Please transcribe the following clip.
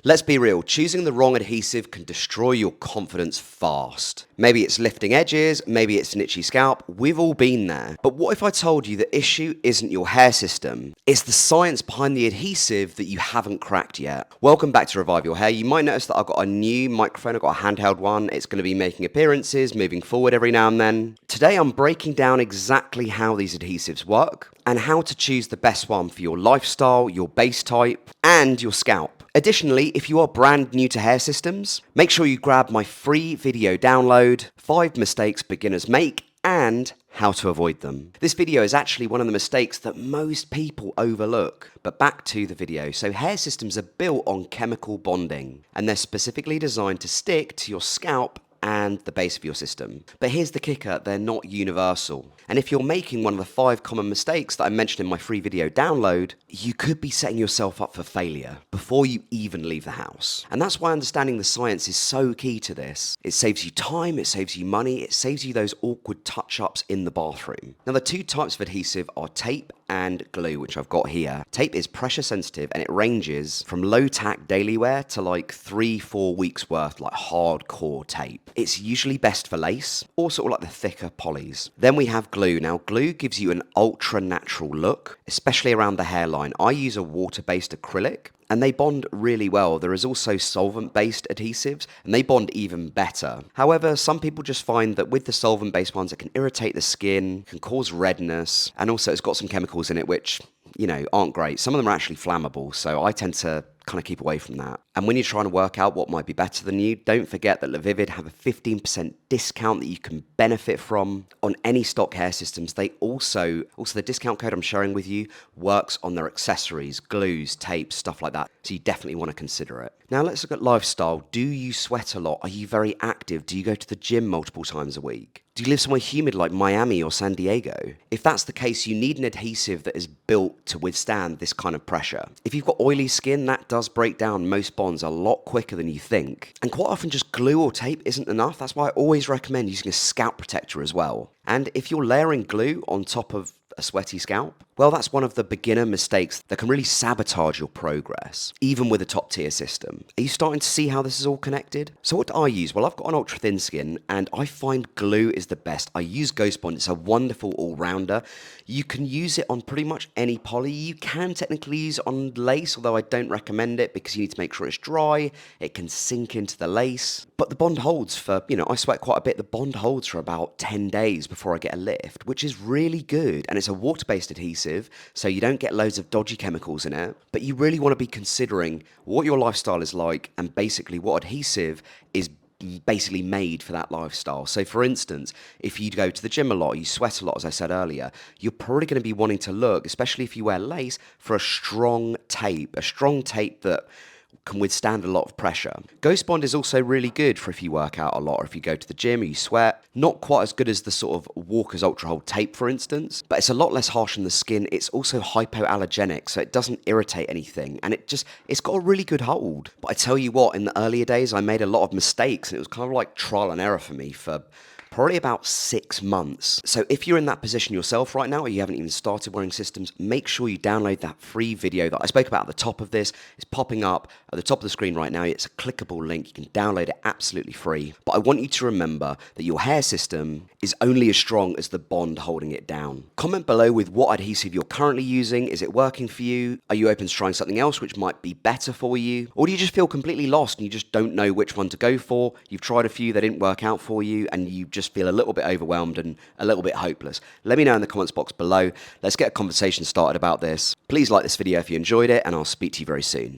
Let's be real, choosing the wrong adhesive can destroy your confidence fast. Maybe it's lifting edges, maybe it's an itchy scalp, we've all been there. But what if I told you the issue isn't your hair system, it's the science behind the adhesive that you haven't cracked yet? Welcome back to Revive Your Hair. You might notice that I've got a new microphone, I've got a handheld one. It's going to be making appearances, moving forward every now and then. Today I'm breaking down exactly how these adhesives work and how to choose the best one for your lifestyle, your base type, and your scalp. Additionally, if you are brand new to hair systems, make sure you grab my free video download, 5 mistakes beginners make, and how to avoid them. This video is actually one of the mistakes that most people overlook. But back to the video. So hair systems are built on chemical bonding, and they're specifically designed to stick to your scalp and the base of your system. But here's the kicker, they're not universal. And if you're making one of the 5 common mistakes that I mentioned in my free video download, you could be setting yourself up for failure before you even leave the house. And that's why understanding the science is so key to this. It saves you time, it saves you money, it saves you those awkward touch-ups in the bathroom. Now the 2 types of adhesive are tape and glue, which I've got here. Tape is pressure sensitive and it ranges from low tack daily wear to like 3-4 weeks worth, like hardcore tape. It's usually best for lace or sort of like the thicker polys. Then we have glue. Now glue gives you an ultra natural look, especially around the hairline. I use a water-based acrylic and they bond really well. There is also solvent-based adhesives, and they bond even better. However, some people just find that with the solvent-based ones, it can irritate the skin, can cause redness, and also it's got some chemicals in it which, you know, aren't great. Some of them are actually flammable, so I tend to kind of keep away from that. And when you're trying to work out what might be better than you, don't forget that LaVivid have a 15% discount that you can benefit from on any stock hair systems. They also the discount code I'm sharing with you works on their accessories, glues, tapes, stuff like that. So you definitely want to consider it. Now let's look at lifestyle. Do you sweat a lot? Are you very active? Do you go to the gym multiple times a week? Do you live somewhere humid like Miami or San Diego? If that's the case, you need an adhesive that is built to withstand this kind of pressure. If you've got oily skin, that does break down most bonds a lot quicker than you think. And quite often just glue or tape isn't enough. That's why I always recommend using a scalp protector as well. And if you're layering glue on top of a sweaty scalp, well, that's one of the beginner mistakes that can really sabotage your progress, even with a top tier system. Are you starting to see how this is all connected? So what do I use? Well, I've got an ultra thin skin and I find glue is the best. I use Ghost Bond. It's a wonderful all-rounder. You can use it on pretty much any poly. You can technically use it on lace, although I don't recommend it because you need to make sure it's dry. It can sink into the lace. But the bond holds for, I sweat quite a bit. The bond holds for about 10 days before I get a lift, which is really good. And it's a water-based adhesive, so you don't get loads of dodgy chemicals in it. But you really want to be considering what your lifestyle is like and basically what adhesive is basically made for that lifestyle. So for instance, if you go to the gym a lot, you sweat a lot, as I said earlier, you're probably going to be wanting to look, especially if you wear lace, for a strong tape that can withstand a lot of pressure. Ghost Bond is also really good for if you work out a lot or if you go to the gym or you sweat. Not quite as good as the sort of Walker's Ultra Hold tape, for instance, but it's a lot less harsh on the skin. It's also hypoallergenic, so it doesn't irritate anything, and it's got a really good hold. But I tell you what, in the earlier days, I made a lot of mistakes, and it was kind of like trial and error for me for probably about 6 months. So if you're in that position yourself right now, or you haven't even started wearing systems, make sure you download that free video that I spoke about at the top of this. It's popping up at the top of the screen right now. It's a clickable link. You can download it absolutely free. But I want you to remember that your hair system is only as strong as the bond holding it down. Comment below with what adhesive you're currently using. Is it working for you? Are you open to trying something else which might be better for you? Or do you just feel completely lost and you just don't know which one to go for? You've tried a few, they didn't work out for you, and you just feel a little bit overwhelmed and a little bit hopeless. Let me know in the comments box below. Let's get a conversation started about this. Please like this video if you enjoyed it, and I'll speak to you very soon.